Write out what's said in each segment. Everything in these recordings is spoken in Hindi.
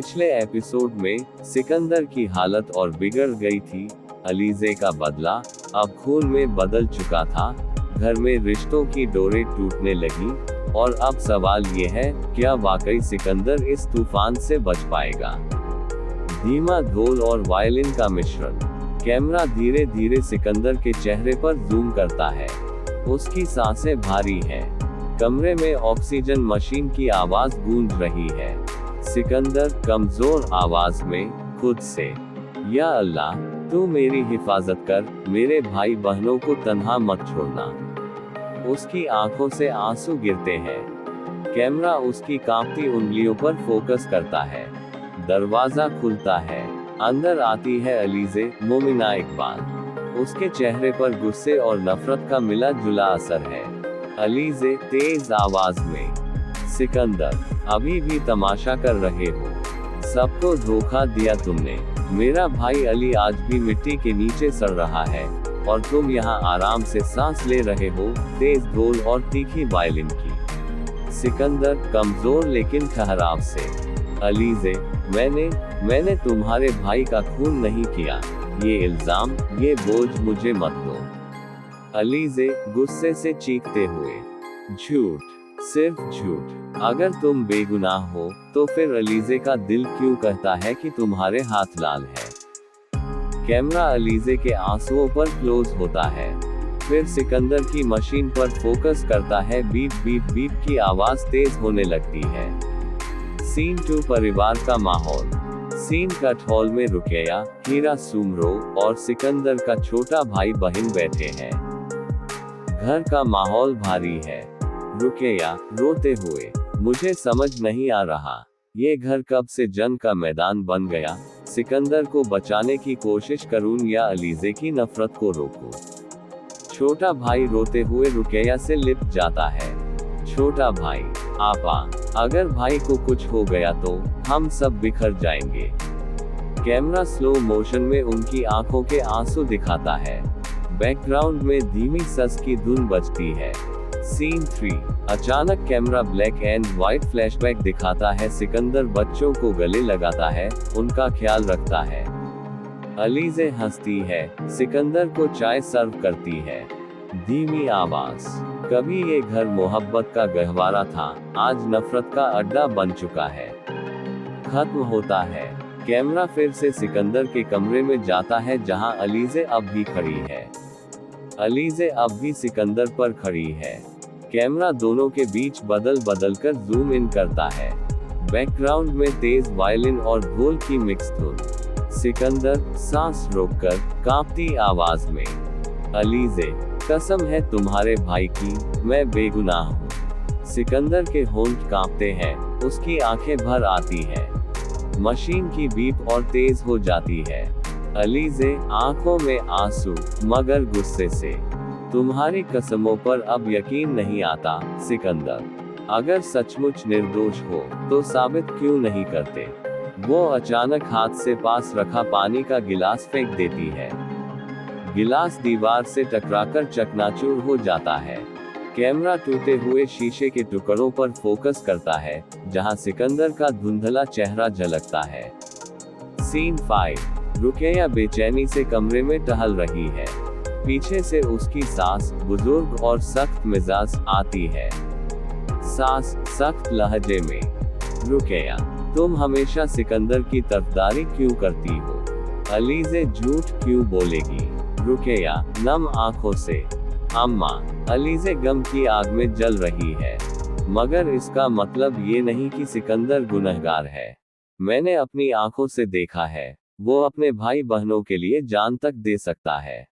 पिछले एपिसोड में सिकंदर की हालत और बिगड़ गई थी। अलीज़े का बदला अब खून में बदल चुका था, घर में रिश्तों की डोरें टूटने लगी, और अब सवाल ये है, क्या वाकई सिकंदर इस तूफान से बच पाएगा। धीमा ढोल और वायलिन का मिश्रण। कैमरा धीरे धीरे सिकंदर के चेहरे पर जूम करता है। उसकी सांसें भारी हैं। कमरे में ऑक्सीजन मशीन की आवाज गूंज रही है। सिकंदर कमजोर आवाज में खुद से, या अल्लाह, तू मेरी हिफाजत कर, मेरे भाई बहनों को तन्हा मत छोड़ना। उसकी आंखों से आंसू गिरते हैं। कैमरा उसकी कांपती उंगलियों पर फोकस करता है। दरवाजा खुलता है। अंदर आती है अलीज़े, मोमिना इकबाल। उसके चेहरे पर गुस्से और नफरत का मिला जुला असर है। अलीज़े तेज आवाज में, सिकंदर, अभी भी तमाशा कर रहे हो? सबको धोखा दिया तुमने। मेरा भाई अली आज भी मिट्टी के नीचे सड़ रहा है, और तुम यहाँ आराम से सांस ले रहे हो। तेज ढोल और तीखी वायलिन की। सिकंदर कमजोर लेकिन ठहराव से, अलीज़े, मैंने तुम्हारे भाई का खून नहीं किया। ये इल्जाम, ये बोझ मुझे मत दो। अलीज़े गुस्से से चीखते हुए, झूठ, सिर्फ झूठ। अगर तुम बेगुनाह हो, तो फिर अलीज़े का दिल क्यों कहता है कि तुम्हारे हाथ लाल है। कैमरा अलीज़े के आंसुओं पर क्लोज होता है। फिर सिकंदर की मशीन पर फोकस करता है। बीप बीप बीप की आवाज तेज होने लगती है। सीन 2 परिवार का माहौल। सीन कट हॉल में रुकैया, हीरा सुमरो और सिकंदर का छोटा भाई बहन बैठे हैं। घर का माहौल भारी है। रुकैया रोते हुए, मुझे समझ नहीं आ रहा, ये घर कब से जंग का मैदान बन गया। सिकंदर को बचाने की कोशिश करूं या अलीज़े की नफरत को रोकूं। छोटा भाई रोते हुए रुकैया से लिपट जाता है। छोटा भाई, आपा, अगर भाई को कुछ हो गया तो हम सब बिखर जाएंगे। कैमरा स्लो मोशन में उनकी आंखों के आंसू दिखाता है। बैकग्राउंड में धीमी सस की धुन बजती है। सीन 3। अचानक camera black and white flashback दिखाता है। सिकंदर बच्चों को गले लगाता है, उनका ख्याल रखता है। अलीज़े हंसती है, सिकंदर को चाय सर्व करती है। धीमी आवाज, कभी ये घर मोहब्बत का गहवारा था, आज नफरत का अड्डा बन चुका है। खत्म होता है। कैमरा फिर से सिकंदर के कमरे में जाता है, जहां अलीज़े अब भी खड़ी है। अलीज़े अब भी सिकंदर पर खड़ी है। कैमरा दोनों के बीच बदल कर जूम इन करता है। बैकग्राउंड में तेज वायलिन और ढोल की मिक्स धुन। सिकंदर सांस रोककर कांपती आवाज में, अलीज़े, कसम है तुम्हारे भाई की, मैं बेगुनाह हूँ। सिकंदर के होंठ कांपते हैं, उसकी आंखें भर आती हैं। मशीन की बीप और तेज हो जाती है। अलीज़े आंखों में आंसू, मगर गुस्से से, तुम्हारी कसमों पर अब यकीन नहीं आता। सिकंदर, अगर सचमुच निर्दोष हो, तो साबित क्यों नहीं करते। वो अचानक हाथ से पास रखा पानी का गिलास फेंक देती है। गिलास दीवार से टकराकर चकनाचूर हो जाता है। कैमरा टूटे हुए शीशे के टुकड़ों पर फोकस करता है, जहां सिकंदर का धुंधला चेहरा झलकता है। सीन 5। रुकैया बेचैनी से कमरे में टहल रही है। पीछे से उसकी सास, बुजुर्ग और सख्त मिजाज, आती है। सास सख्त लहजे में, रुकैया, तुम हमेशा सिकंदर की तरफदारी क्यों करती हो। अलीज़े झूठ क्यों बोलेगी। रुकैया नम आंखों से, अम्मा, अलीज़े गम की आग में जल रही है, मगर इसका मतलब ये नहीं कि सिकंदर गुनहगार है। मैंने अपनी आंखों से देखा है, वो अपने भाई बहनों के लिए जान तक दे सकता है।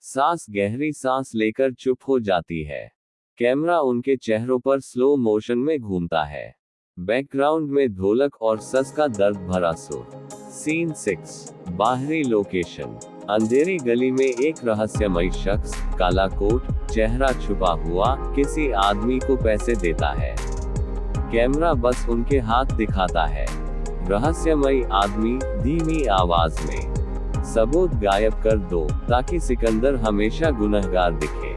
सास गहरी सांस लेकर चुप हो जाती है। कैमरा उनके चेहरों पर स्लो मोशन में घूमता है। बैकग्राउंड में ढोलक और सस का दर्द भरा सुर। सीन 6। बाहरी लोकेशन। अंधेरी गली में एक रहस्यमयी शख्स, काला कोट, चेहरा छुपा हुआ, किसी आदमी को पैसे देता है। कैमरा बस उनके हाथ दिखाता है। रहस्यमयी आदमी धीमी आवाज में, सबूत गायब कर दो, ताकि सिकंदर हमेशा गुनहगार दिखे।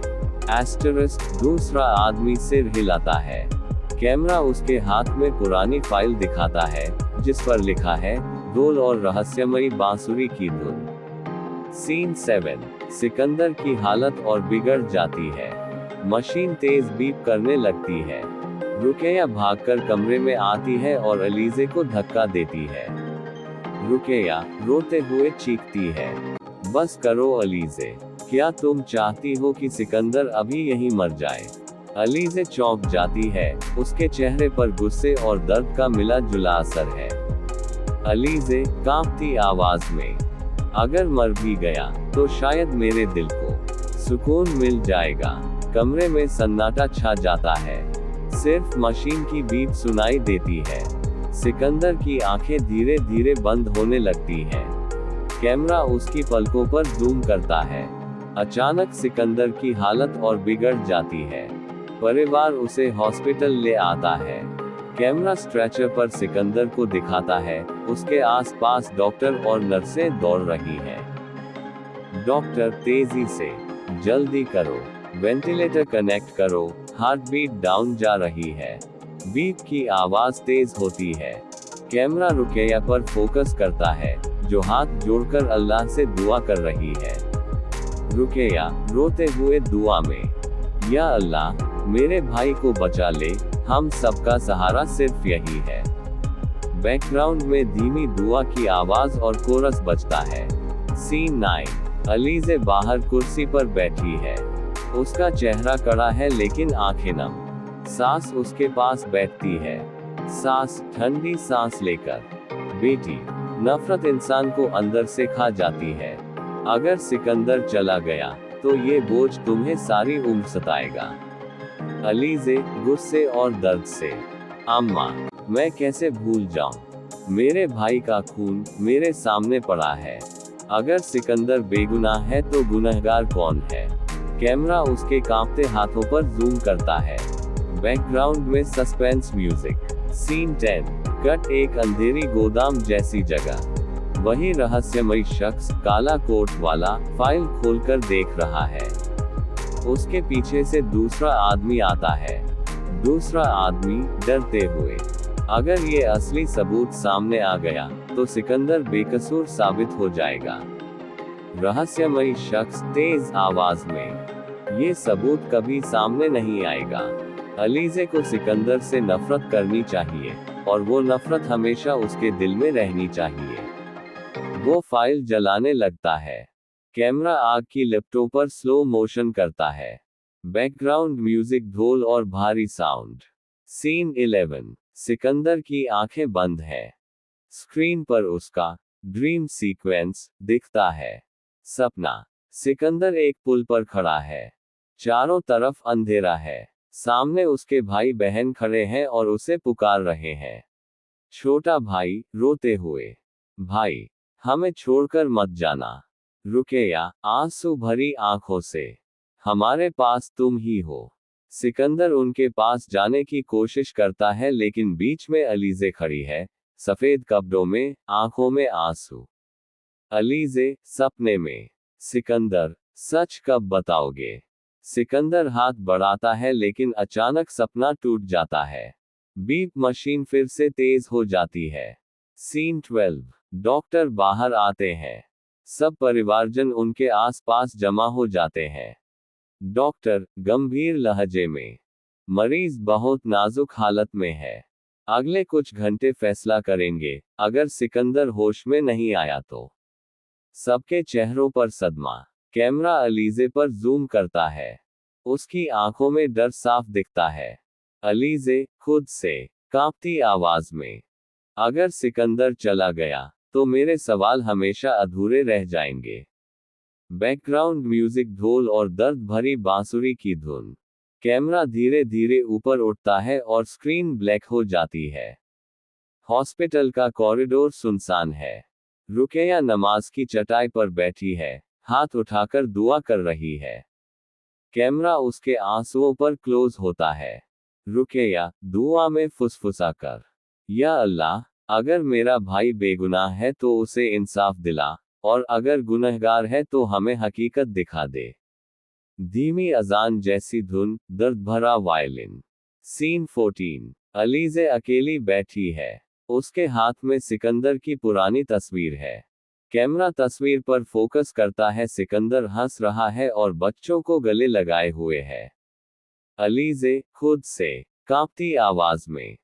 एस्टेरिस्क, दूसरा आदमी सिर हिलाता है। कैमरा उसके हाथ में पुरानी फाइल दिखाता है, जिस पर लिखा है ढोल और रहस्यमयी बांसुरी की धुन। सीन 7, सिकंदर की हालत और बिगड़ जाती है। मशीन तेज बीप करने लगती है। रुकैया भागकर कमरे में आती है और अलीजे को धक्का देती है। रुकैया रोते हुए चीखती है, बस करो अलीजे, क्या तुम चाहती हो कि सिकंदर अभी यहीं मर जाए? अलीजे चौंक जाती है, उसके चेहरे पर गुस्से और दर्द का मिला जुला असर है। अलीजे कांपती आवाज में, अगर मर भी गया तो शायद मेरे दिल को सुकून मिल जाएगा। कमरे में सन्नाटा छा जाता है, सिर्फ मशीन की बीप सुनाई देती है। सिकंदर की आंखें धीरे धीरे बंद होने लगती हैं। कैमरा उसकी पलकों पर जूम करता है। अचानक सिकंदर की हालत और बिगड़ जाती है। परिवार उसे हॉस्पिटल ले आता है। कैमरा स्ट्रेचर पर सिकंदर को दिखाता है, उसके आसपास डॉक्टर और नर्सें दौड़ रही हैं। डॉक्टर तेजी से, जल्दी करो, वेंटिलेटर कनेक्ट करो, हार्ट बीट डाउन जा रही है। बीप की आवाज तेज होती है। कैमरा रुकैया पर फोकस करता है, जो हाथ जोड़कर अल्लाह से दुआ कर रही है। रुकैया रोते हुए दुआ में, या अल्लाह मेरे भाई को बचा ले, हम सबका सहारा सिर्फ यही है। बैकग्राउंड में धीमी दुआ की आवाज और कोरस बजता है। सीन 9, अलीजे बाहर कुर्सी पर बैठी है। उसका चेहरा कड़ा है लेकिन आंखें नम। सास उसके पास बैठती है। सास ठंडी सांस लेकर, बेटी, नफरत इंसान को अंदर से खा जाती है। अगर सिकंदर चला गया तो ये बोझ तुम्हें सारी उम्र सताएगा। अलीजे गुस्से और दर्द से, अम्मा, मैं कैसे भूल जाऊं? मेरे भाई का खून मेरे सामने पड़ा है। अगर सिकंदर बेगुनाह है तो गुनहगार कौन है? कैमरा उसके कांपते हाथों पर जूम करता है। बैकग्राउंड में सस्पेंस म्यूजिक। सीन 10, कट एक अंधेरी गोदाम जैसी जगह। वही रहस्यमयी शख्स, काला कोट वाला, फाइल खोलकर देख रहा है। उसके पीछे से दूसरा आदमी आता है। दूसरा आदमी डरते हुए, अगर ये असली सबूत सामने आ गया तो सिकंदर बेकसूर साबित हो जाएगा। रहस्यमयी शख्स तेज आवाज में, ये सबूत कभी सामने नहीं आएगा। अलीजे को सिकंदर से नफरत करनी चाहिए, और वो नफरत हमेशा उसके दिल में रहनी चाहिए। वो फाइल जलाने लगता है। कैमरा आग की लिपटों पर स्लो मोशन करता है। बैकग्राउंड म्यूजिक, ढोल और भारी साउंड। सीन 11, सिकंदर की आंखें बंद है। स्क्रीन पर उसका ड्रीम सीक्वेंस दिखता है। सपना, सिकंदर एक पुल पर खड़ा है। चारों तरफ अंधेरा है। सामने उसके भाई बहन खड़े हैं और उसे पुकार रहे हैं। छोटा भाई रोते हुए, भाई, हमें छोड़कर मत जाना। रुकैया आंसू भरी आंखों से, हमारे पास तुम ही हो। सिकंदर उनके पास जाने की कोशिश करता है लेकिन बीच में अलीजे खड़ी है, सफेद कपड़ों में, आंखों में आंसू। अलीजे सपने में, सिकंदर, सच कब बताओगे? सिकंदर हाथ बढ़ाता है लेकिन अचानक सपना टूट जाता है। बीप मशीन फिर से तेज हो जाती है। सीन 12, डॉक्टर बाहर आते हैं। सब परिवारजन उनके आसपास जमा हो जाते हैं। डॉक्टर गंभीर लहजे में, मरीज बहुत नाजुक हालत में है। अगले कुछ घंटे फैसला करेंगे, अगर सिकंदर होश में नहीं आया तो। सबके चेहरों पर सदमा। कैमरा अलीजे पर जूम करता है। उसकी आंखों में डर साफ दिखता है। अलीजे खुद से कांपती आवाज में, अगर सिकंदर चला गया तो मेरे सवाल हमेशा अधूरे रह जाएंगे। बैकग्राउंड म्यूजिक, ढोल और दर्द भरी बांसुरी की धुन। कैमरा धीरे धीरे ऊपर उठता है और स्क्रीन ब्लैक हो जाती है। हॉस्पिटल का कॉरिडोर सुनसान है। रुकैया नमाज की चटाई पर बैठी है, हाथ उठाकर दुआ कर रही है। कैमरा उसके आंसुओं पर क्लोज होता है। रुकैया दुआ में फुसफुसा कर, या अल्लाह, अगर मेरा भाई बेगुनाह है तो उसे इंसाफ दिला, और अगर गुनहगार है तो हमें हकीकत दिखा दे। धीमी अजान जैसी धुन, दर्द भरा वायलिन। सीन 14, अलीजे अकेली बैठी है। उसके हाथ में सिकंदर की पुरानी तस्वीर है। कैमरा तस्वीर पर फोकस करता है, सिकंदर हंस रहा है और बच्चों को गले लगाए हुए है। अलीज़े खुद से कांपती आवाज में,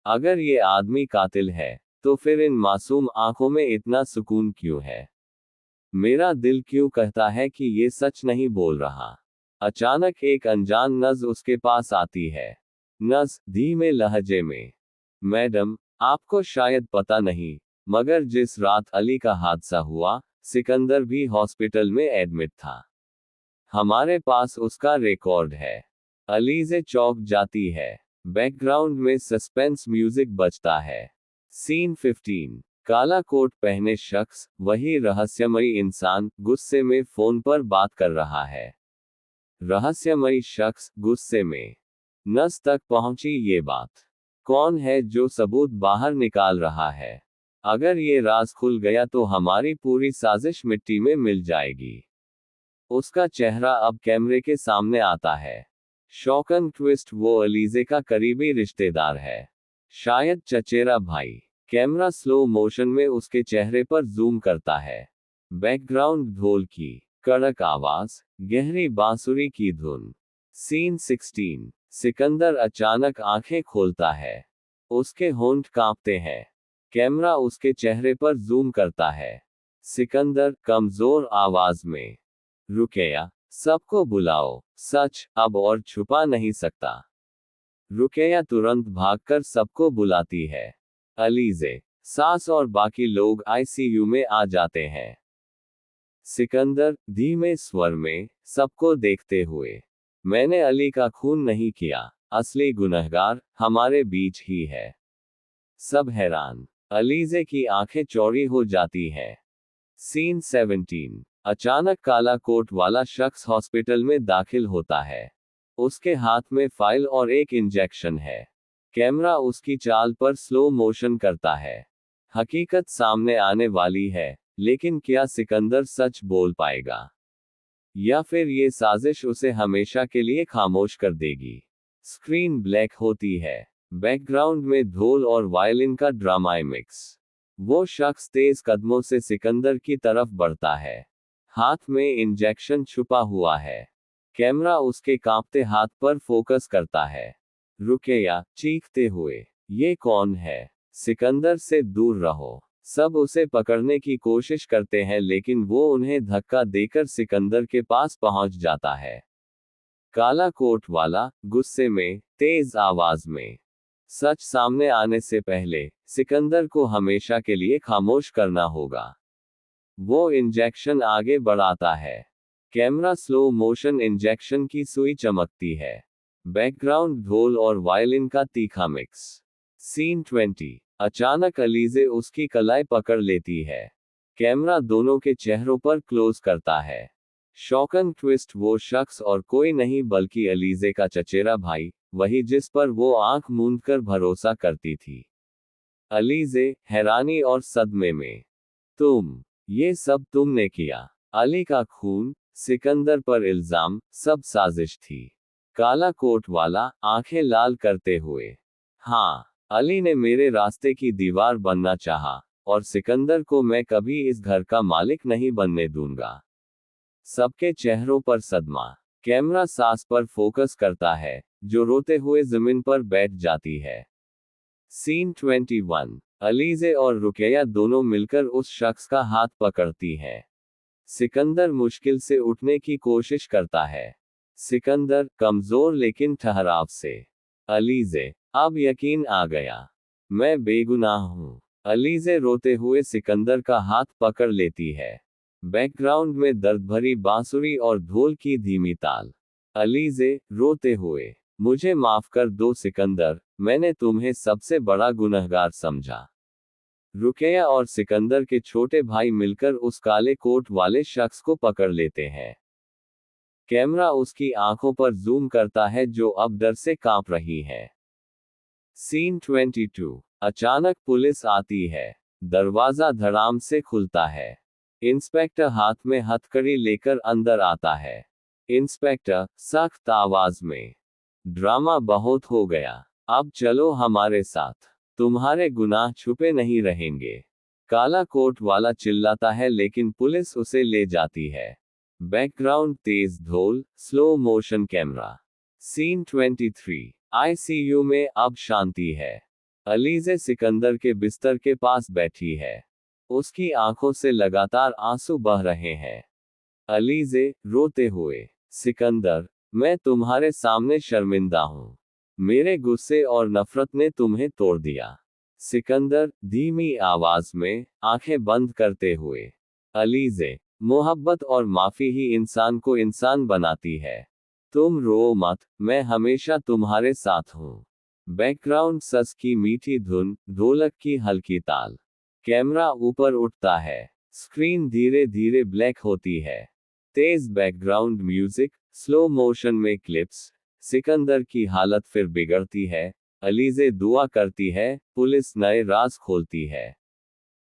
अगर ये आदमी कातिल है, तो फिर इन मासूम आंखों में इतना सुकून क्यों है? मेरा दिल क्यों कहता है कि ये सच नहीं बोल रहा? अचानक एक अनजान नज उसके पास आती है। नज धीमे लहजे में, मैडम, आपको शायद पता नहीं, मगर जिस रात अली का हादसा हुआ, सिकंदर भी हॉस्पिटल में एडमिट था। हमारे पास उसका रिकॉर्ड है। अलीज़े चौंक जाती है। बैकग्राउंड में सस्पेंस म्यूजिक बजता है। सीन 15। काला कोट पहने शख्स, वही रहस्यमयी इंसान, गुस्से में फोन पर बात कर रहा है। रहस्यमयी शख्स गुस्से में, नस तक पहुंची ये बात। कौन है जो सबूत बाहर निकाल रहा है? अगर ये राज खुल गया तो हमारी पूरी साजिश मिट्टी में मिल जाएगी। उसका चेहरा अब कैमरे के सामने आता है। शॉकन ट्विस्ट, वो अलीज़े का करीबी रिश्तेदार है, शायद चचेरा भाई। कैमरा स्लो मोशन में उसके चेहरे पर जूम करता है। बैकग्राउंड ढोल की कड़क आवाज, गहरी बांसुरी की धुन। सीन 16। सिकंदर अचानक आंखें खोलता है। उसके होंठ कांपते हैं। कैमरा उसके चेहरे पर जूम करता है। सिकंदर कमजोर आवाज में, रुकैया, सबको बुलाओ, सच अब और छुपा नहीं सकता। रुकैया तुरंत भागकर सबको बुलाती है। अलीज़े, सास और बाकी लोग आईसीयू में आ जाते हैं। सिकंदर धीमे स्वर में, सबको देखते हुए, मैंने अली का खून नहीं किया, असली गुनहगार हमारे बीच ही है। सब हैरान। अलीज़े की आंखें चौड़ी हो जाती हैं। सीन 17। अचानक काला कोट वाला शख्स हॉस्पिटल में दाखिल होता है। उसके हाथ में फाइल और एक इंजेक्शन है। कैमरा उसकी चाल पर स्लो मोशन करता है। हकीकत सामने आने वाली है, लेकिन क्या सिकंदर सच बोल पाएगा? या फिर ये साजिश उसे हमेशा के लिए खामोश कर देगी? स्क्रीन ब्लैक होती है। बैकग्राउंड में ढोल और वायलिन का ड्रामाई मिक्स। वो शख्स तेज कदमों से सिकंदर की तरफ बढ़ता है। हाथ में इंजेक्शन छुपा हुआ है। कैमरा उसके कांपते हाथ पर फोकस करता है। रुकैया चीखते हुए, ये कौन है? सिकंदर से दूर रहो। सब उसे पकड़ने की कोशिश करते हैं, लेकिन वो उन्हें धक्का देकर सिकंदर के पास पहुंच जाता है। काला कोट वाला गुस्से में, तेज आवाज में, सच सामने आने से पहले सिकंदर को हमेशा के लिए खामोश करना होगा। वो इंजेक्शन आगे बढ़ाता है। कैमरा स्लो मोशन, इंजेक्शन की सुई चमकती है। बैकग्राउंड ढोल और वायलिन का तीखा मिक्स। सीन 20। अचानक अलीज़े उसकी कलाई पकड़ लेती है। कैमरा दोनों के चेहरों पर क्लोज करता है। शॉकन ट्विस्ट, वो शख्स और कोई नहीं बल्कि अलीज़े का चचेरा भाई, वही जिस पर वो आंख मूंदकर भरोसा करती थी। अलीज़े हैरानी और सदमे में, ये सब तुमने किया? अली का खून, सिकंदर पर इल्जाम, सब साजिश थी। काला कोट वाला आंखें लाल करते हुए, हाँ, अली ने मेरे रास्ते की दीवार बनना चाहा, और सिकंदर को मैं कभी इस घर का मालिक नहीं बनने दूंगा। सबके चेहरों पर सदमा। कैमरा सास पर फोकस करता है, जो रोते हुए जमीन पर बैठ जाती है। सीन 21। अलीज़े और रुकैया दोनों मिलकर उस शख्स का हाथ पकड़ती हैं। सिकंदर मुश्किल से उठने की कोशिश करता है। सिकंदर कमजोर लेकिन ठहराव से, अलीज़े, अब यकीन आ गया, मैं बेगुनाह हूँ। अलीज़े रोते हुए सिकंदर का हाथ पकड़ लेती है। बैकग्राउंड में दर्द भरी बांसुरी और ढोल की धीमी ताल। अलीज़े रोते हुए, मुझे माफ कर दो सिकंदर, मैंने तुम्हें सबसे बड़ा गुनहगार समझा। रुकैया और सिकंदर के छोटे भाई मिलकर उस काले कोट वाले शख्स को पकड़ लेते हैं। कैमरा उसकी आंखों पर जूम करता है, जो अब डर से कांप रही है। सीन 22। अचानक पुलिस आती है। दरवाजा धड़ाम से खुलता है। इंस्पेक्टर हाथ में हथकड़ी लेकर अंदर आता है। इंस्पेक्टर सख्त आवाज में, ड्रामा बहुत हो गया, अब चलो हमारे साथ। तुम्हारे गुनाह छुपे नहीं रहेंगे। काला कोट वाला चिल्लाता है लेकिन पुलिस उसे ले जाती है। बैकग्राउंड तेज ढोल, slow motion camera. Scene 23। ICU में अब शांति है। अलीज़े सिकंदर के बिस्तर के पास बैठी है। उसकी आंखों से लगातार आंसू बह रहे हैं। अलीज़े रोते हुए, सिकंदर, मैं तुम्हारे सामने शर्मिंदा हूं। मेरे गुस्से और नफरत ने तुम्हें तोड़ दिया। सिकंदर धीमी आवाज में, आंखें बंद करते हुए, अलीज़े, मोहब्बत और माफी ही इंसान को इंसान बनाती है। तुम रो मत, मैं हमेशा तुम्हारे साथ हूँ। बैकग्राउंड सस की मीठी धुन, ढोलक की हल्की ताल। कैमरा ऊपर उठता है। स्क्रीन धीरे धीरे ब्लैक होती है। तेज बैकग्राउंड म्यूजिक, स्लो मोशन में क्लिप्स। सिकंदर की हालत फिर बिगड़ती है। अलीज़े दुआ करती है, पुलिस नए राज खोलती है।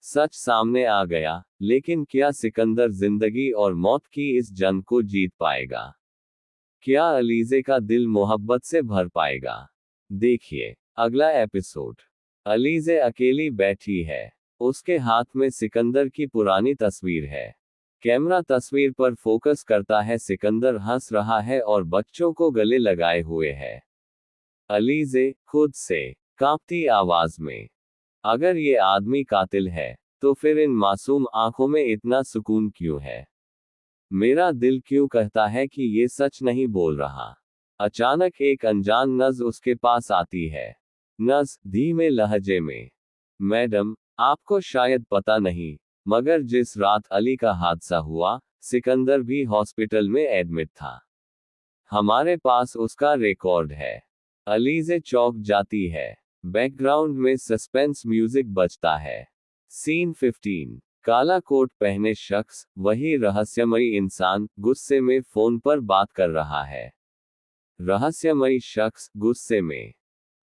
सच सामने आ गया, लेकिन क्या सिकंदर जिंदगी और मौत की इस जंग को जीत पाएगा? क्या अलीज़े का दिल मोहब्बत से भर पाएगा? देखिए अगला एपिसोड। अलीज़े अकेली बैठी है। उसके हाथ में सिकंदर की पुरानी तस्वीर है। कैमरा तस्वीर पर फोकस करता है। सिकंदर हंस रहा है और बच्चों को गले लगाए हुए है। अलीज़े खुद से कांपती आवाज में, अगर ये आदमी कातिल है, तो फिर इन मासूम आंखों में इतना सुकून क्यों है? मेरा दिल क्यों कहता है कि ये सच नहीं बोल रहा? अचानक एक अनजान नर्स उसके पास आती है। नर्स धीमे लहजे में, मैडम, आपको शायद पता नहीं, मगर जिस रात अली का हादसा हुआ, सिकंदर भी हॉस्पिटल में एडमिट था। हमारे पास उसका रिकॉर्ड है। अलीज़े चौंक जाती है। बैकग्राउंड में सस्पेंस म्यूजिक बजता है। सीन 15। काला कोट पहने शख्स, वही रहस्यमयी इंसान, गुस्से में फोन पर बात कर रहा है। रहस्यमयी शख्स गुस्से में,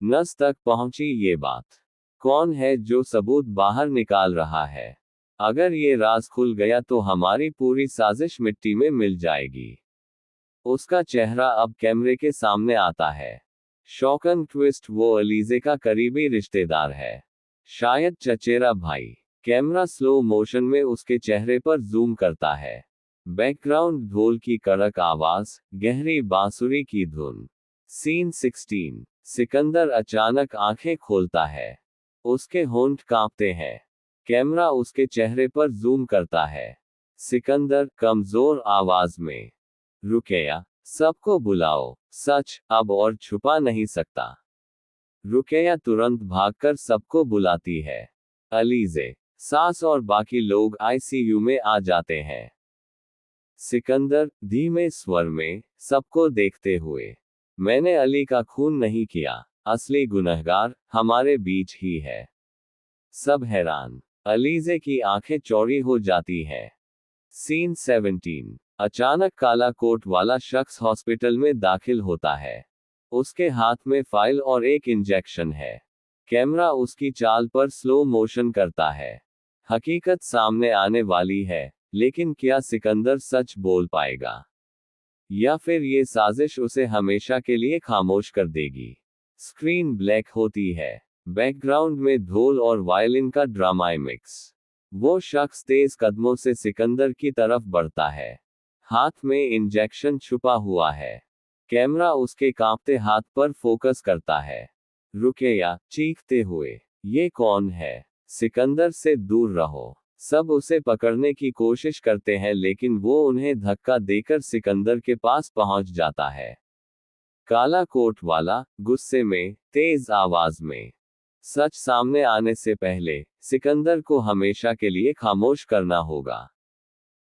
नस तक पहुंची ये बात। कौन है जो सबूत बाहर निकाल रहा है? अगर ये राज खुल गया तो हमारी पूरी साजिश मिट्टी में मिल जाएगी। उसका चेहरा अब कैमरे के सामने आता है। शॉकन ट्विस्ट, वो अलीज़े का करीबी रिश्तेदार है। शायद चचेरा भाई। कैमरा स्लो मोशन में उसके चेहरे पर जूम करता है। बैकग्राउंड ढोल की कड़क आवाज, गहरी बांसुरी की धुन। सीन 16। सिकंदर अचानक आंखें खोलता है। उसके होंठ कांपते हैं। कैमरा उसके चेहरे पर जूम करता है। सिकंदर कमजोर आवाज में, रुकैया, सबको बुलाओ, सच अब और छुपा नहीं सकता। रुकैया तुरंत भागकर सबको बुलाती है। अलीज़े, सास और बाकी लोग आईसीयू में आ जाते हैं। सिकंदर धीमे स्वर में, सबको देखते हुए, मैंने अली का खून नहीं किया, असली गुनहगार हमारे बीच ही है। सब हैरान। अलीज़े की आंखें चौड़ी हो जाती हैं। सीन 17। अचानक काला कोट वाला शख्स हॉस्पिटल में दाखिल होता है। उसके हाथ में फाइल और एक इंजेक्शन है। कैमरा उसकी चाल पर स्लो मोशन करता है। हकीकत सामने आने वाली है, लेकिन क्या सिकंदर सच बोल पाएगा? या फिर ये साजिश उसे हमेशा के लिए खामोश कर देगी? स्क्रीन ब्लैक होती है। बैकग्राउंड में ढोल और वायलिन का ड्रामाई मिक्स। वो शख्स तेज कदमों से सिकंदर की तरफ बढ़ता है। हाथ में इंजेक्शन छुपा हुआ है। कैमरा उसके कांपते हाथ पर फोकस करता है। रुकैया चीखते हुए, ये कौन है? सिकंदर से दूर रहो। सब उसे पकड़ने की कोशिश करते हैं लेकिन वो उन्हें धक्का देकर सिकंदर के पास पहुंच जाता है। काला कोट वाला गुस्से में, तेज आवाज में, सच सामने आने से पहले सिकंदर को हमेशा के लिए खामोश करना होगा।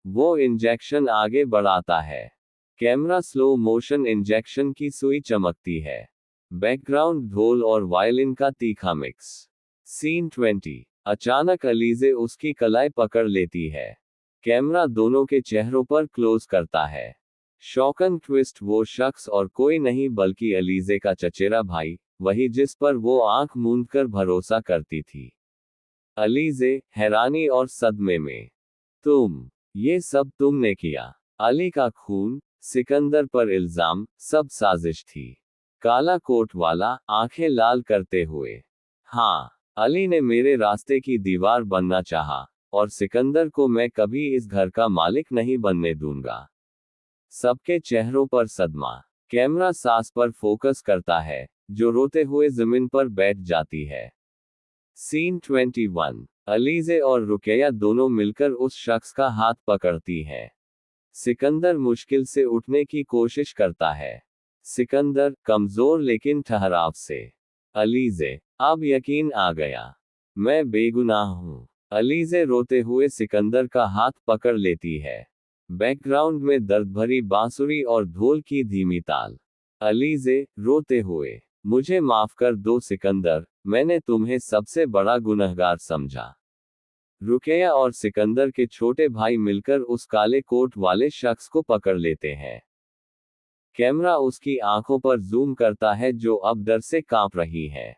वो इंजेक्शन आगे बढ़ाता है। कैमरा स्लो मोशन, इंजेक्शन की सुई चमकती है। बैकग्राउंड ढोल और वायलिन का तीखा मिक्स। सीन 20। अचानक अलीज़े उसकी कलाई पकड़ लेती है। कैमरा दोनों के चेहरों पर क्लोज करता है। शॉकन ट्विस्ट, वो शख्स और कोई नहीं बल्कि अलीज़े का चचेरा भाई, वही जिस पर वो आंख मूंदकर भरोसा करती थी। अलीज़े हैरानी और सदमे में, ये सब तुमने किया? अली का खून, सिकंदर पर इल्जाम, सब साजिश थी। काला कोट वाला आंखें लाल करते हुए, हाँ, अली ने मेरे रास्ते की दीवार बनना चाहा, और सिकंदर को मैं कभी इस घर का मालिक नहीं बनने दूंगा। सबके चेहरों पर सदमा। कैमरा सास पर फोकस करता है, जो रोते हुए जमीन पर बैठ जाती है। सीन 21। अलीजे और रुकैया दोनों मिलकर उस शख्स का हाथ पकड़ती हैं। सिकंदर मुश्किल से उठने की कोशिश करता है। सिकंदर कमजोर लेकिन ठहराव से। अलीजे, अब यकीन आ गया। मैं बेगुनाह हूँ। अलीजे रोते हुए सिकंदर का हाथ पकड़ लेती है। बैकग्राउंड में दर्द भरी बांसुरी और ढोल की धीमी ताल। अलीजे रोते हुए, मुझे माफ कर दो सिकंदर, मैंने तुम्हें सबसे बड़ा गुनहगार समझा। रुकैया और सिकंदर के छोटे भाई मिलकर उस काले कोट वाले शख्स को पकड़ लेते हैं। कैमरा उसकी आंखों पर जूम करता है, जो अब डर से कांप रही है।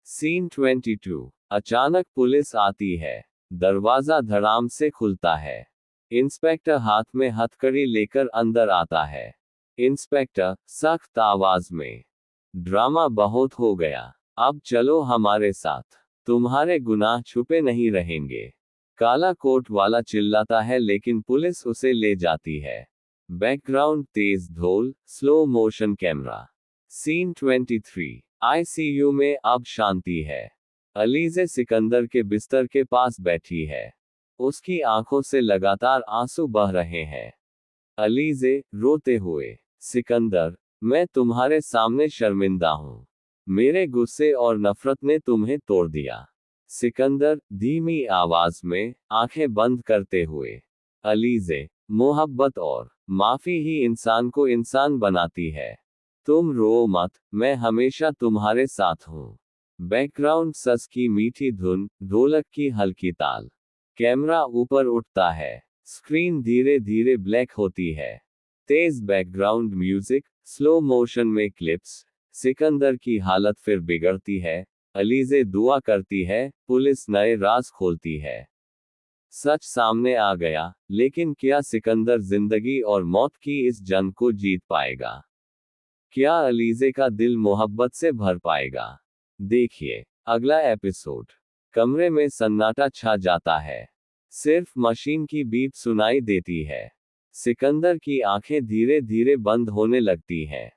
सीन 22। अचानक पुलिस आती है। दरवाजा धड़ाम से खुलता है। इंस्पेक्टर हाथ में हथकड़ी लेकर अंदर आता है। इंस्पेक्टर सख्त आवाज में, ड्रामा बहुत हो गया, अब चलो हमारे साथ, तुम्हारे गुनाह छुपे नहीं रहेंगे। काला कोट वाला चिल्लाता है, लेकिन पुलिस उसे ले जाती है। बैकग्राउंड तेज ढोल, slow motion camera. Scene 23। ICU में अब शांति है। अलीजे सिकंदर के बिस्तर के पास बैठी है। उसकी आंखों से लगातार आंसू बह रहे हैं। अलीजे रोते हुए, सिकंदर, मैं तुम्हारे सामने शर्मिंदा हूं। मेरे गुस्से और नफरत ने तुम्हें तोड़ दिया। सिकंदर धीमी आवाज में, आंखें बंद करते हुए, अलीजे, मोहब्बत और माफी ही इंसान को इंसान बनाती है। तुम रो मत, मैं हमेशा तुम्हारे साथ हूं। बैकग्राउंड सस की मीठी धुन, ढोलक की हल्की ताल। कैमरा ऊपर उठता है। स्क्रीन धीरे धीरे ब्लैक होती है। तेज बैकग्राउंड म्यूजिक, स्लो मोशन में क्लिप्स। सिकंदर की हालत फिर बिगड़ती है। अलीजे दुआ करती है, पुलिस नए राज खोलती है। सच सामने आ गया, लेकिन क्या सिकंदर जिंदगी और मौत की इस जंग को जीत पाएगा? क्या अलीजे का दिल मोहब्बत से भर पाएगा? देखिए अगला एपिसोड। कमरे में सन्नाटा छा जाता है। सिर्फ मशीन की बीप सुनाई देती है। सिकंदर की आंखें धीरे धीरे बंद होने लगती हैं।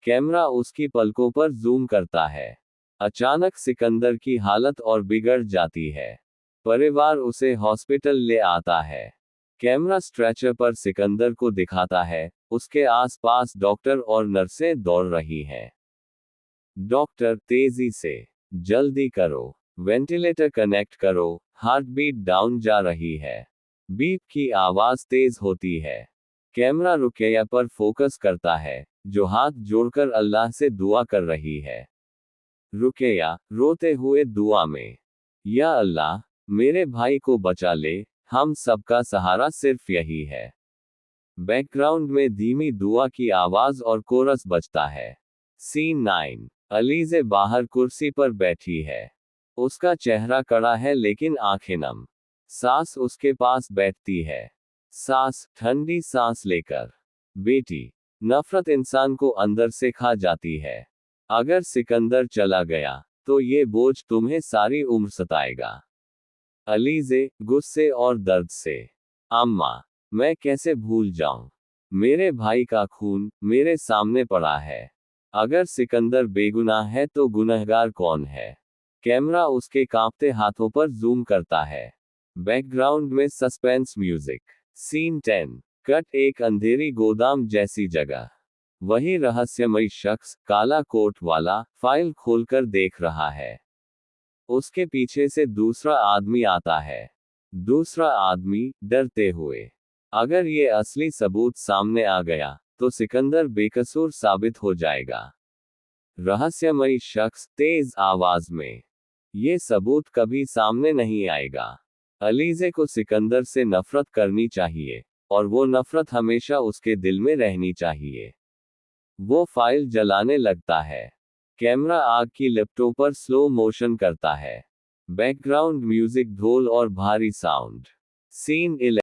कैमरा उसकी पलकों पर जूम करता है। अचानक सिकंदर की हालत और बिगड़ जाती है। परिवार उसे हॉस्पिटल ले आता है। कैमरा स्ट्रेचर पर सिकंदर को दिखाता है। उसके आसपास डॉक्टर और नर्सें दौड़ रही हैं। डॉक्टर तेजी से, जल्दी करो, वेंटिलेटर कनेक्ट करो, हार्ट बीट डाउन जा रही है। बीप की आवाज तेज होती है। कैमरा रुकैया पर फोकस करता है, जो हाथ जोड़कर अल्लाह से दुआ कर रही है। रुकैया रोते हुए दुआ में, या अल्लाह, मेरे भाई को बचा ले, हम सबका सहारा सिर्फ यही है। बैकग्राउंड में धीमी दुआ की आवाज और कोरस बजता है। सीन 9। अलीजे बाहर कुर्सी पर बैठी है। उसका चेहरा कड़ा है लेकिन आंखें नम। सास उसके पास बैठती है। सास ठंडी सांस लेकर, बेटी, नफरत इंसान को अंदर से खा जाती है। अगर सिकंदर चला गया, तो ये बोझ तुम्हें सारी उम्र सताएगा। अलीजे गुस्से और दर्द से, अम्मा, मैं कैसे भूल जाऊं? मेरे भाई का खून मेरे सामने पड़ा है। अगर सिकंदर बेगुनाह है तो गुनहगार कौन है? कैमरा उसके कांपते हाथों पर जूम करता है। बैकग्राउंड में सस्पेंस म्यूजिक। सीन 10। कट एक अंधेरी गोदाम जैसी जगह। वही रहस्यमयी शख्स, काला कोट वाला, फाइल खोलकर देख रहा है। उसके पीछे से दूसरा आदमी आता है। दूसरा आदमी डरते हुए, अगर ये असली सबूत सामने आ गया, तो सिकंदर बेकसूर साबित हो जाएगा। रहस्यमयी शख्स तेज आवाज में, ये सबूत कभी सामने नहीं आएगा। अलीजे को सिकंदर से नफरत करनी चाहिए, और वो नफरत हमेशा उसके दिल में रहनी चाहिए। वो फाइल जलाने लगता है। कैमरा आग की लिपटों पर स्लो मोशन करता है। बैकग्राउंड म्यूजिक ढोल और भारी साउंड। सीन 11।